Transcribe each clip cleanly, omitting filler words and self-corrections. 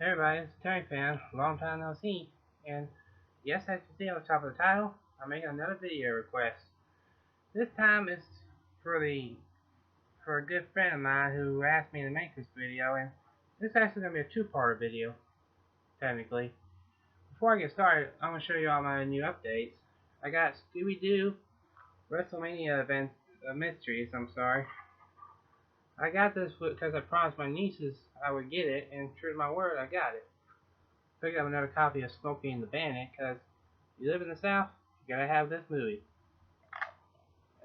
Hey everybody, it's Terry fan, long time no see, and yes, as you see on the top of the title, I'm making another video request. This time it's for a good friend of mine who asked me to make this video, and this is actually going to be a two-part video, technically. Before I get started, I'm going to show you all my new updates. I got Scooby-Doo WrestleMania mysteries, I got this because I promised my nieces I would get it, and true to my word, I got it. Picked up another copy of Smokey and the Bandit, because you live in the South, you gotta have this movie.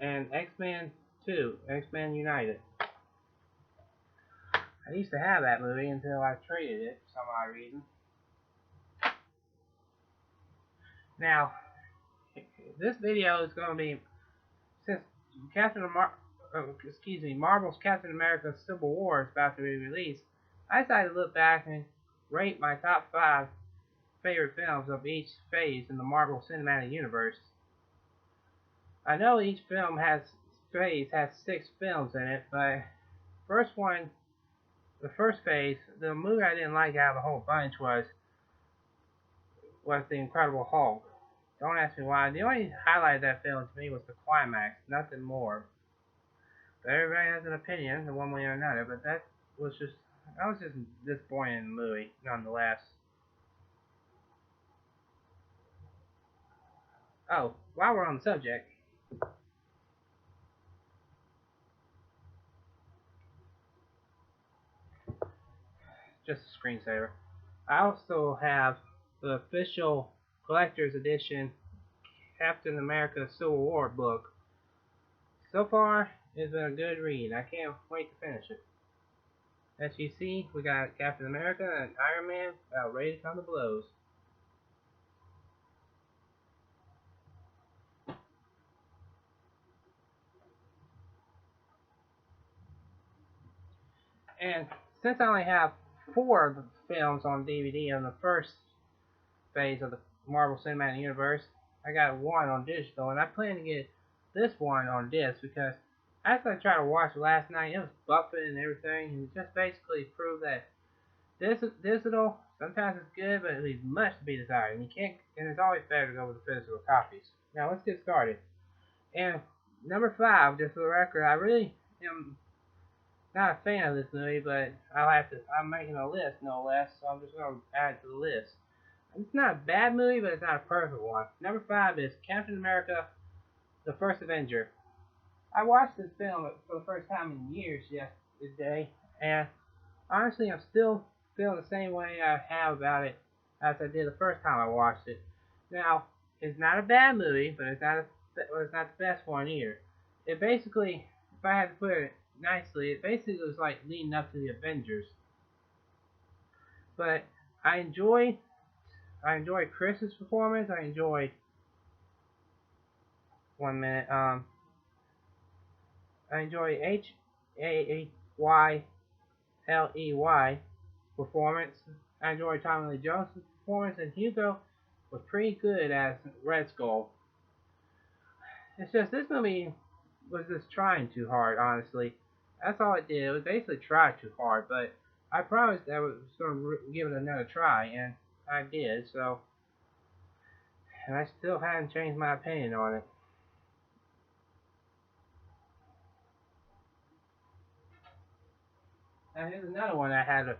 And X-Men 2, X-Men United. I used to have that movie until I traded it for some odd reason. Now, this video is going to be, since Marvel's Captain America Civil War is about to be released, I decided to look back and rate my top 5 favorite films of each phase in the Marvel Cinematic Universe. I know each phase has 6 films in it, but the first phase, the movie I didn't like out of the whole bunch was The Incredible Hulk. Don't ask me why. The only highlight of that film to me was the climax, nothing more. But everybody has an opinion in one way or another, but I was just disappointed in the movie, nonetheless. Oh, while we're on the subject, just a screensaver. I also have the official collector's edition Captain America Civil War book. So far, it's been a good read. I can't wait to finish it. As you see, we got Captain America and Iron Man about ready to come to blows. And since I only have 4 of the films on DVD on the first phase of the Marvel Cinematic Universe, I got 1 on digital, and I plan to get this one on disc because after I tried to watch it last night, it was buffing and everything, and it just basically proved that digital sometimes it's good, but it leaves much to be desired, and it's always better to go with the physical copies. Now let's get started. And number 5, just for the record, I really am not a fan of this movie, but I'm making a list, no less, so I'm just going to add it to the list. It's not a bad movie, but it's not a perfect one. Number 5 is Captain America, The First Avenger. I watched this film for the first time in years yesterday, and honestly, I'm still feeling the same way I have about it as I did the first time I watched it. Now, it's not a bad movie, but it's not the best one either. It basically, if I had to put it nicely, it basically was like leading up to the Avengers. But I enjoyed Chris's performance. I enjoyed H-A-H-Y-L-E-Y performance. I enjoyed Tommy Lee Jones' performance, and Hugo was pretty good as Red Skull. It's just this movie was just trying too hard, honestly. That's all it did. It was basically try too hard, but I promised I was going to give it another try, and I did, so. And I still haven't changed my opinion on it. Now here's another one I had to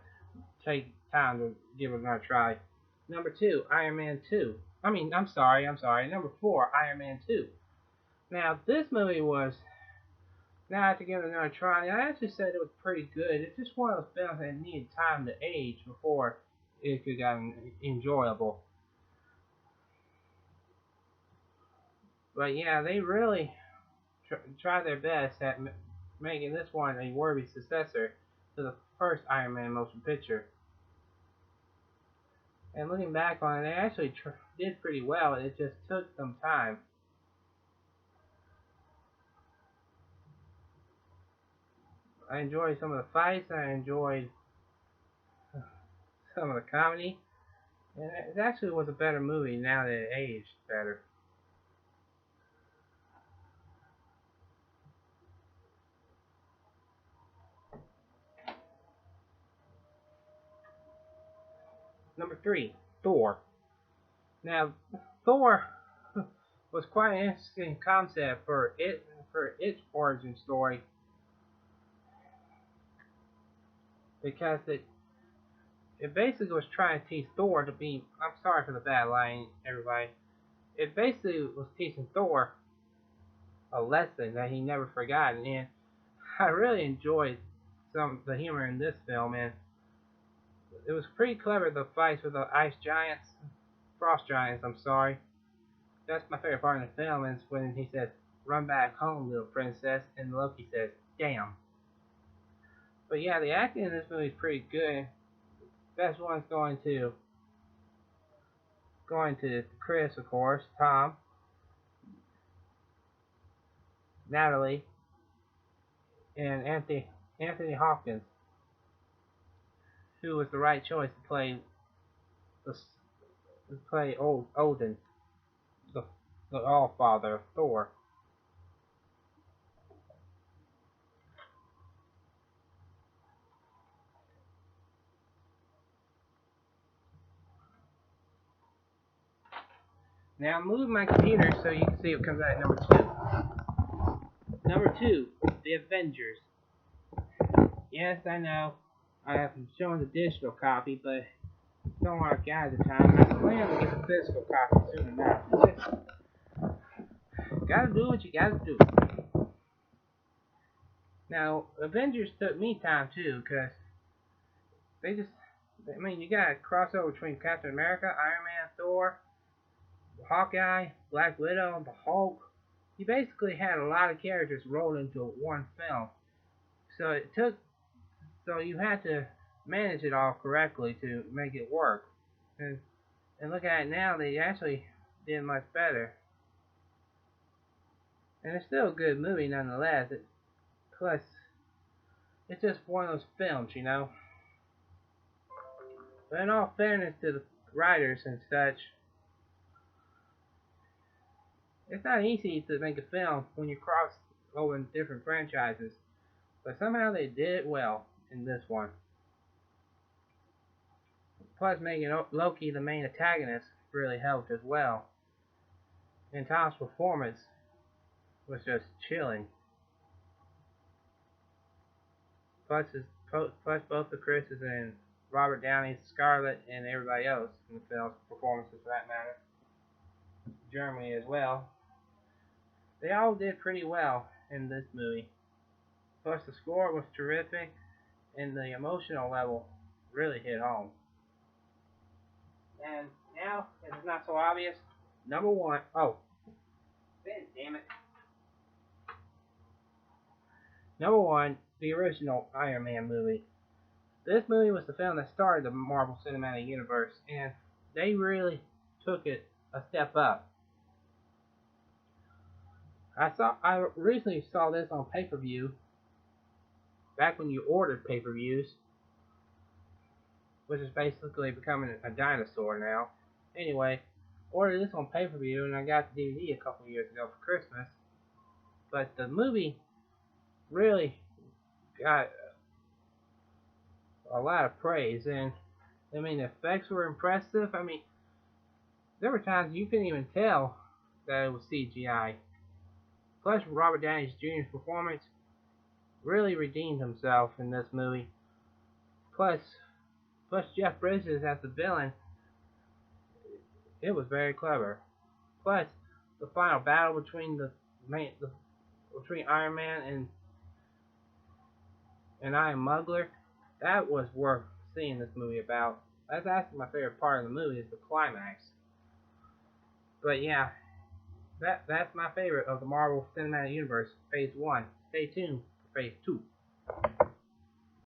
take time to give it another try. Number 2, Iron Man 2. I'm sorry. Number 4, Iron Man 2. Now this movie was, now I have to give it another try. I actually said it was pretty good. It's just one of those films that needed time to age before it could get enjoyable. But yeah, they really tried their best at making this one a worthy successor to the first Iron Man motion picture. And looking back on it, they actually did pretty well. It just took some time. I enjoyed some of the fights. I enjoyed some of the comedy. And it actually was a better movie now that it aged better. Number 3, Thor. Now, Thor was quite an interesting concept for its origin story, because it basically was trying to teach Thor to be. I'm sorry for the bad line, everybody. It basically was teaching Thor a lesson that he never forgot, and I really enjoyed some of the humor in this film, and it was pretty clever, the fights with the ice giants, frost giants. I'm sorry. That's my favorite part of the film is when he says, "Run back home, little princess," and Loki says, "Damn." But yeah, the acting in this movie is pretty good. Best one's going to Chris, of course, Tom, Natalie, and Anthony Hopkins, who was the right choice to play Odin, the All-Father of Thor. Now I'm moving my computer so you can see what comes out at number 2. Number 2, The Avengers. Yes, I know. I have been showing the digital copy, but don't work out at the time. I plan to get the physical copy soon enough. Just gotta do what you gotta do. Now, Avengers took me time too, because you got a crossover between Captain America, Iron Man, Thor, Hawkeye, Black Widow, the Hulk. You basically had a lot of characters rolled into one film. So you had to manage it all correctly to make it work. And looking at it now, they actually did much better. And it's still a good movie nonetheless. Plus, it's just one of those films, you know. But in all fairness to the writers and such, it's not easy to make a film when you cross over different franchises. But somehow they did it well in this one. Plus, making Loki the main antagonist really helped as well. And Tom's performance was just chilling. Plus both the Chris's and Robert Downey's Scarlet and everybody else in the film's performances for that matter. Germany as well. They all did pretty well in this movie. Plus the score was terrific and the emotional level really hit home. And now, if it's not so obvious, number 1, damn it. Number 1, the original Iron Man movie. This movie was the film that started the Marvel Cinematic Universe, and they really took it a step up. I recently saw this on pay-per-view, back when you ordered pay-per-views, which is basically becoming a dinosaur now. Anyway, ordered this on pay-per-view, and I got the DVD a couple years ago for Christmas. But the movie really got a lot of praise, and I mean, the effects were impressive. I mean, there were times you couldn't even tell that it was CGI. Plus, Robert Downey Jr.'s performance really redeemed himself in this movie. Plus Jeff Bridges as the villain, it was very clever. Plus, the final battle between between Iron Man and Iron Mugler, that was worth seeing this movie about. That's actually my favorite part of the movie, is the climax. But yeah, that's my favorite of the Marvel Cinematic Universe, Phase 1. Stay tuned for Phase 2.